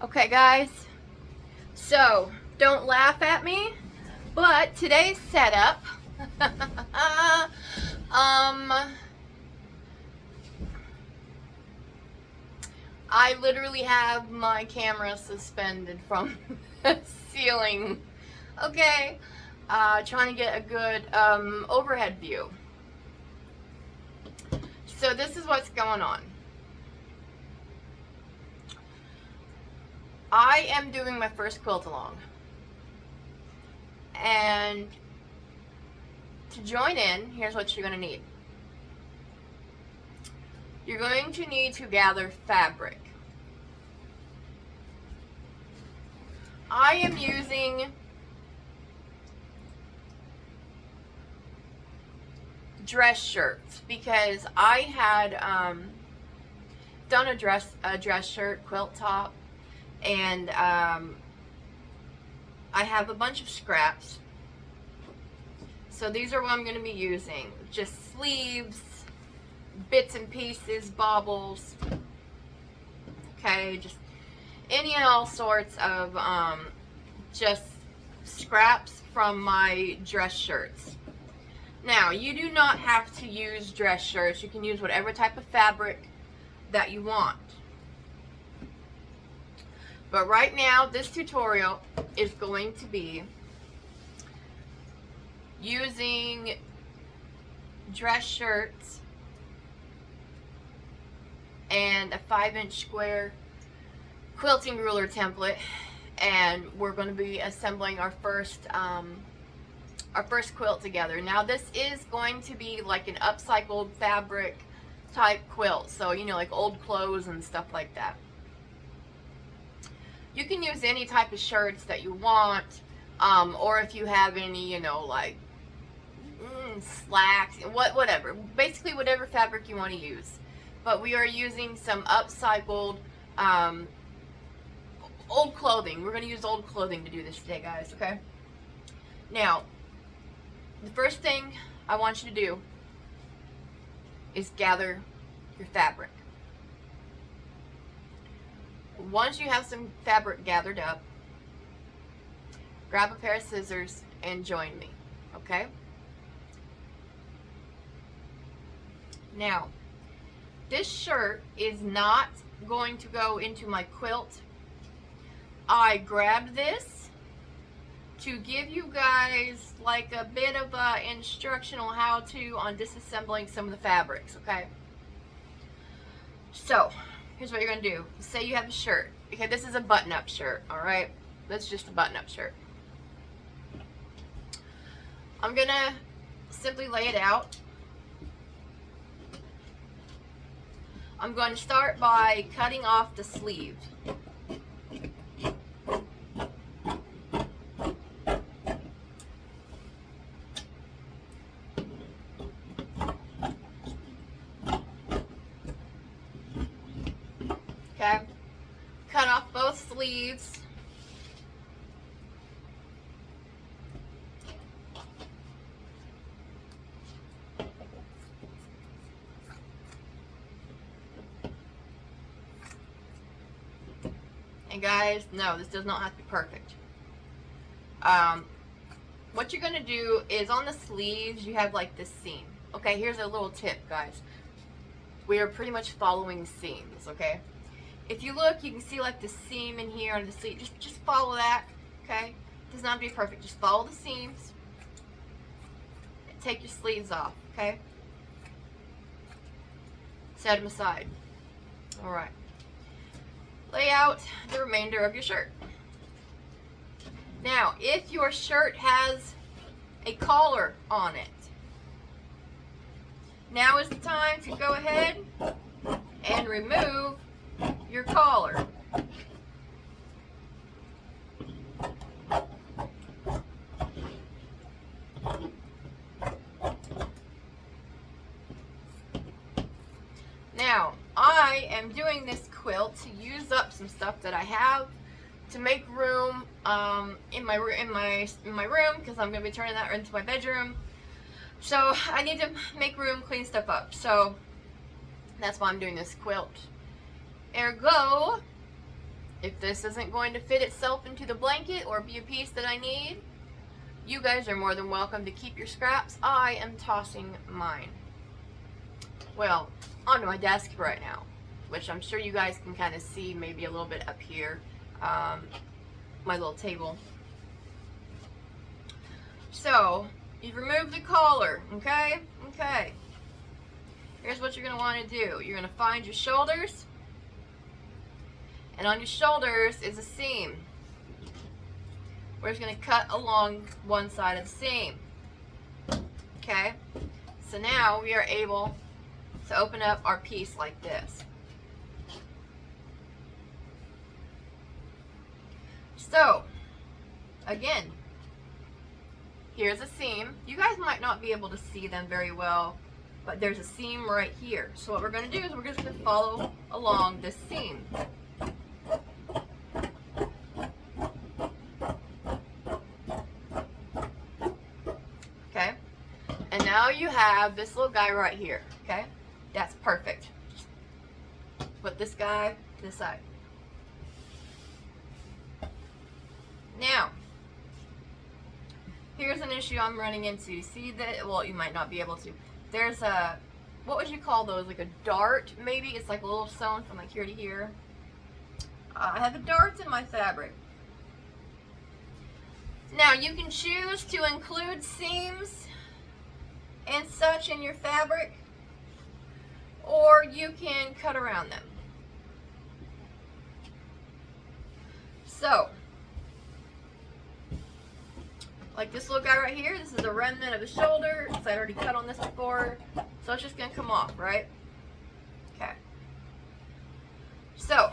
Okay guys, so don't laugh at me, but today's setup, I literally have my camera suspended from the ceiling, okay, trying to get a good overhead view. So this is what's going on. I am doing my first quilt along, and to join in, here's what you're going to need. You're going to need to gather fabric. I am using dress shirts because I had done a dress shirt quilt top, and I have a bunch of scraps. So these are what I'm going to be using. Just sleeves, bits and pieces, baubles. Okay, just any and all sorts of just scraps from my dress shirts. Now, you do not have to use dress shirts. You can use whatever type of fabric that you want. But right now, this tutorial is going to be using dress shirts and a 5-inch square quilting ruler template, and we're going to be assembling our first quilt together. Now this is going to be like an upcycled fabric type quilt, so you know, like old clothes and stuff like that. You can use any type of shirts that you want, or if you have any, you know, like slacks, whatever. Basically, whatever fabric you want to use. But we are using some upcycled old clothing. We're going to use old clothing to do this today, guys. Okay. Now, the first thing I want you to do is gather your fabric. Once you have some fabric gathered up, grab a pair of scissors and join me, okay? Now, this shirt is not going to go into my quilt. I grabbed this to give you guys like a bit of instructional how-to on disassembling some of the fabrics, okay? So, here's what you're going to do. Say you have a shirt. Okay, this is a button-up shirt, alright? That's just a button-up shirt. I'm going to simply lay it out. I'm going to start by cutting off the sleeve. Okay, cut off both sleeves. And guys, no, this does not have to be perfect. What you're going to do is on the sleeves, you have like this seam. Okay, here's a little tip, guys. We are pretty much following seams, okay? If you look, you can see like the seam in here on the sleeve. Just follow that, okay? It does not have to be perfect. Just follow the seams. And take your sleeves off, okay? Set them aside. Alright. Lay out the remainder of your shirt. Now, if your shirt has a collar on it, now is the time to go ahead and remove your collar. Now, I am doing this quilt to use up some stuff that I have to make room in my room, because I'm going to be turning that into my bedroom. So I need to make room, clean stuff up. So that's why I'm doing this quilt. Ergo, If this isn't going to fit itself into the blanket or be a piece that I need, you guys are more than welcome to keep your scraps. I am tossing mine, well, onto my desk right now, which I'm sure you guys can kind of see maybe a little bit up here, my little table. So, you remove the collar, okay? Okay. Here's what you're going to want to do. You're going to find your shoulders, and on your shoulders is a seam. We're just going to cut along one side of the seam. Okay? So now we are able to open up our piece like this. So, again, here's a seam. You guys might not be able to see them very well, but there's a seam right here. So what we're going to do is we're just going to follow along this seam. Okay? And now you have this little guy right here. Okay? That's perfect. Just put this guy to the side. Now, here's an issue I'm running into. See that? Well, you might not be able to. There's a, what would you call those? Like a dart, maybe? It's like a little sewn from like here to here. I have the darts in my fabric. Now, you can choose to include seams and such in your fabric, or you can cut around them. So, like this little guy right here, this is a remnant of the shoulder, because I already cut on this before, so it's just going to come off, right? Okay. So,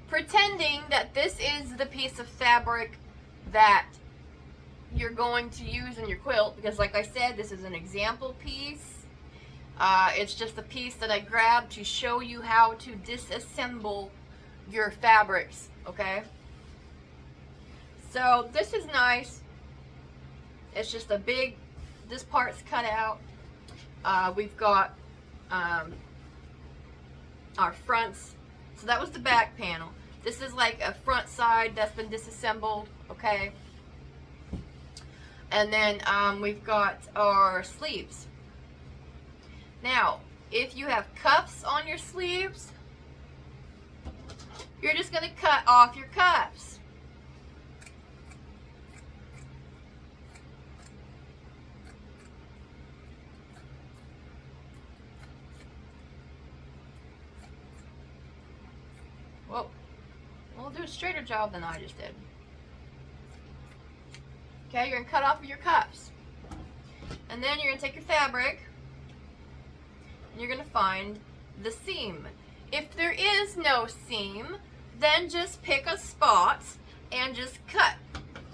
pretending that this is the piece of fabric that you're going to use in your quilt, because like I said, this is an example piece. It's just a piece that I grabbed to show you how to disassemble your fabrics, okay? So, this is nice. It's just a big, this part's cut out. We've got our fronts. So that was the back panel. This is like a front side that's been disassembled, okay? And then we've got our sleeves. Now, if you have cuffs on your sleeves, you're just going to cut off your cuffs. Well, we'll do a straighter job than I just did. Okay, you're going to cut off your cuffs. And then you're going to take your fabric and you're going to find the seam. If there is no seam, then just pick a spot and just cut.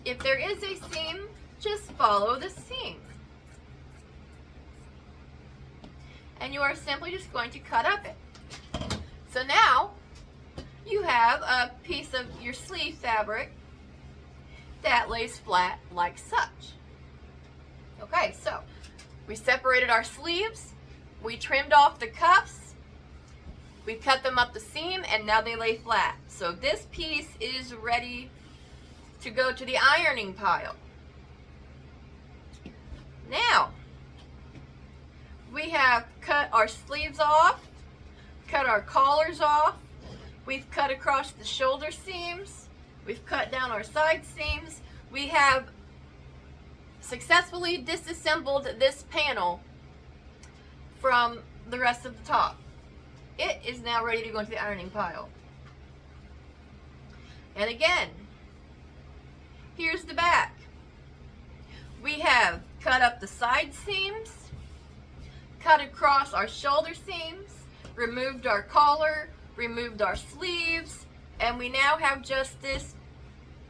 If there is a seam, just follow the seam. And you are simply just going to cut up it. So now, you have a piece of your sleeve fabric that lays flat like such. Okay, so we separated our sleeves, we trimmed off the cuffs, we cut them up the seam, and now they lay flat. So this piece is ready to go to the ironing pile. Now, we have cut our sleeves off, cut our collars off, we've cut across the shoulder seams. We've cut down our side seams. We have successfully disassembled this panel from the rest of the top. It is now ready to go into the ironing pile. And again, here's the back. We have cut up the side seams, cut across our shoulder seams, removed our collar, removed our sleeves, and we now have just this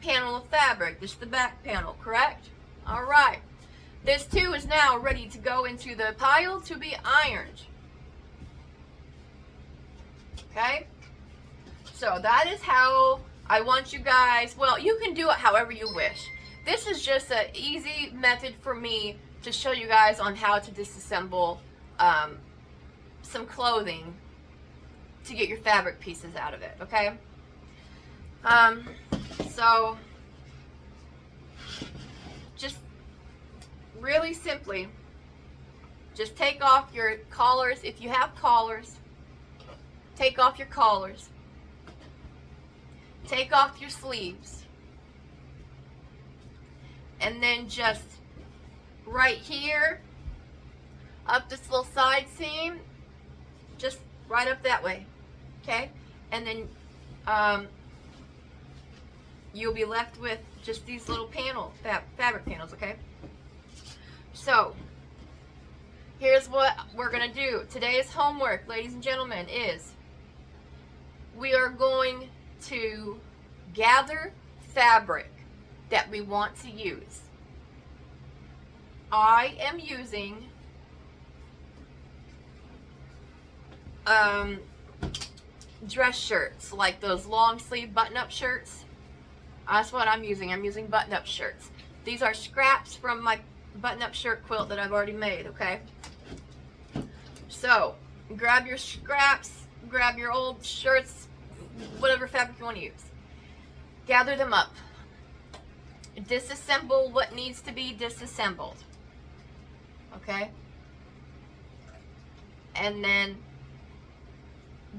panel of fabric. This is the back panel, correct? Alright. This too is now ready to go into the pile to be ironed. Okay? So that is how I want you guys, well, you can do it however you wish. This is just an easy method for me to show you guys on how to disassemble some clothing to get your fabric pieces out of it, okay? So just really simply, just take off your collars. If you have collars, take off your collars. Take off your sleeves. And then just right here, up this little side seam, just right up that way, okay? And then you'll be left with just these little fabric panels, okay? So, here's what we're gonna do. Today's homework, ladies and gentlemen, is we are going to gather fabric that we want to use. I am using dress shirts, like those long sleeve button-up shirts. That's what I'm using. I'm using button-up shirts. These are scraps from my button-up shirt quilt that I've already made, okay? So, grab your scraps, grab your old shirts, whatever fabric you want to use. Gather them up. Disassemble what needs to be disassembled, okay? And then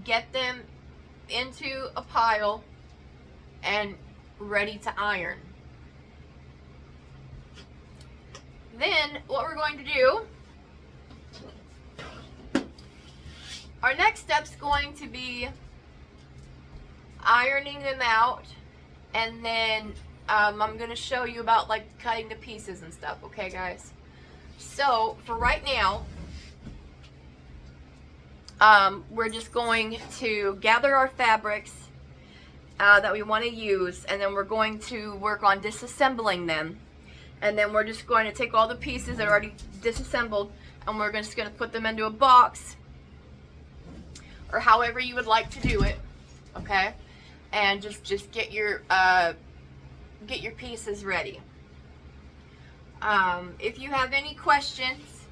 get them into a pile and ready to iron. Then what we're going to do, our next step's going to be ironing them out, and then I'm going to show you about like cutting the pieces and stuff, okay guys? So for right now, we're just going to gather our fabrics that we want to use, and then we're going to work on disassembling them. And then we're just going to take all the pieces that are already disassembled, and we're just going to put them into a box, or however you would like to do it, okay? And just get your pieces ready. If you have any questions,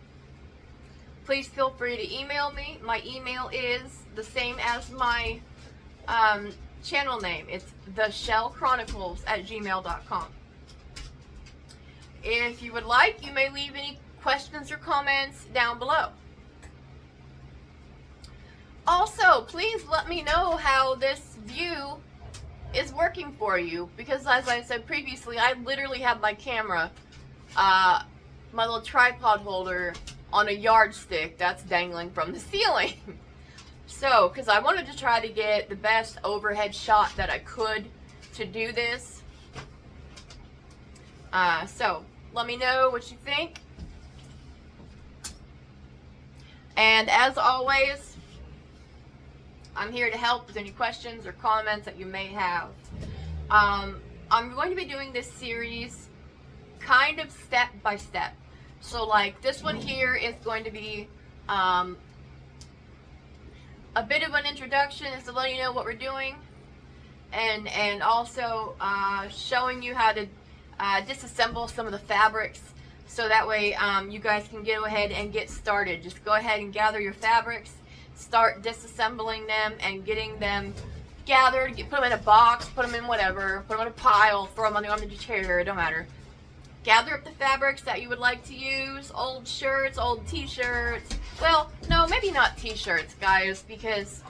please feel free to email me. My email is the same as my channel name. It's theshellchronicles@gmail.com. If you would like, you may leave any questions or comments down below. Also, please let me know how this view is working for you, because as I said previously, I literally have my camera, my little tripod holder, on a yardstick that's dangling from the ceiling. So, because I wanted to try to get the best overhead shot that I could to do this. So, let me know what you think. And as always, I'm here to help with any questions or comments that you may have. I'm going to be doing this series kind of step by step. So like this one here is going to be a bit of an introduction, is to let you know what we're doing, and also showing you how to disassemble some of the fabrics, so that way you guys can go ahead and get started. Just go ahead and gather your fabrics, start disassembling them and getting them gathered. Put them in a box, put them in whatever, put them in a pile, throw them on the chair, it don't matter. Gather up the fabrics that you would like to use, old shirts, old t-shirts. Well, no, maybe not t-shirts, guys, because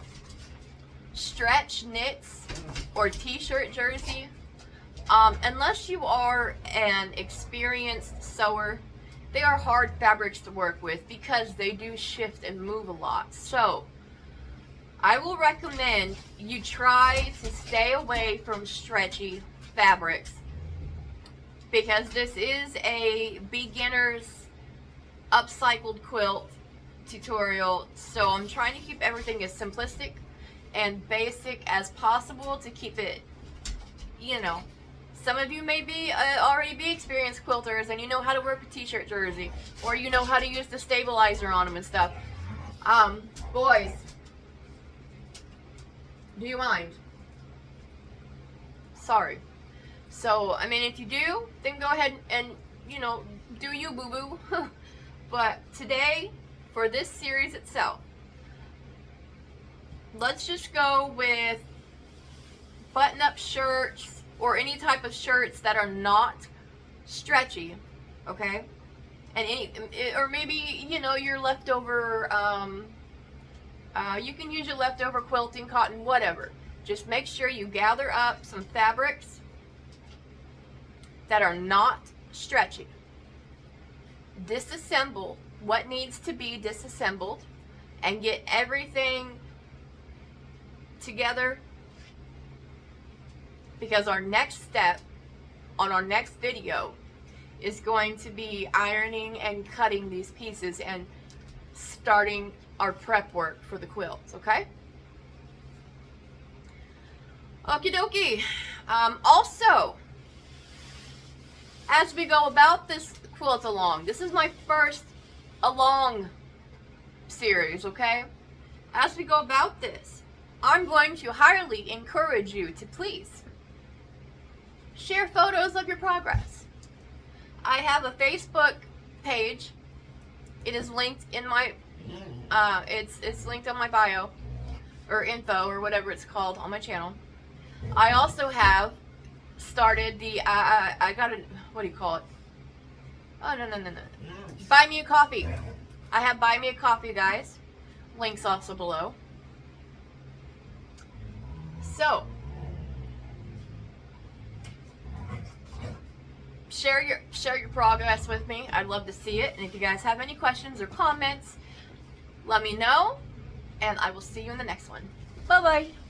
stretch knits or t-shirt jersey, unless you are an experienced sewer, they are hard fabrics to work with because they do shift and move a lot. So I will recommend you try to stay away from stretchy fabrics, because this is a beginner's upcycled quilt tutorial. So I'm trying to keep everything as simplistic and basic as possible to keep it, you know, some of you may be already be experienced quilters and you know how to work a t-shirt jersey, or you know how to use the stabilizer on them and stuff. Boys, do you mind? Sorry. So, I mean, if you do, then go ahead and, you know, do you, boo-boo. But today, for this series itself, let's just go with button-up shirts or any type of shirts that are not stretchy, okay? And or maybe, you know, your leftover, you can use your leftover quilting, cotton, whatever. Just make sure you gather up some fabrics that are not stretchy. Disassemble what needs to be disassembled and get everything together, because our next step on our next video is going to be ironing and cutting these pieces and starting our prep work for the quilts, okay? Okie dokie. Also, as we go about this quilt along, this is my first along series, okay? As we go about this, I'm going to highly encourage you to please share photos of your progress. I have a Facebook page. It is linked in my it's linked on my bio or info or whatever it's called on my channel. I also have started the I got a, what do you call it? Oh, no. Buy me a coffee. I have Buy Me a Coffee, guys. Links also below. So, share your progress with me. I'd love to see it. And if you guys have any questions or comments, let me know. And I will see you in the next one. Bye-bye.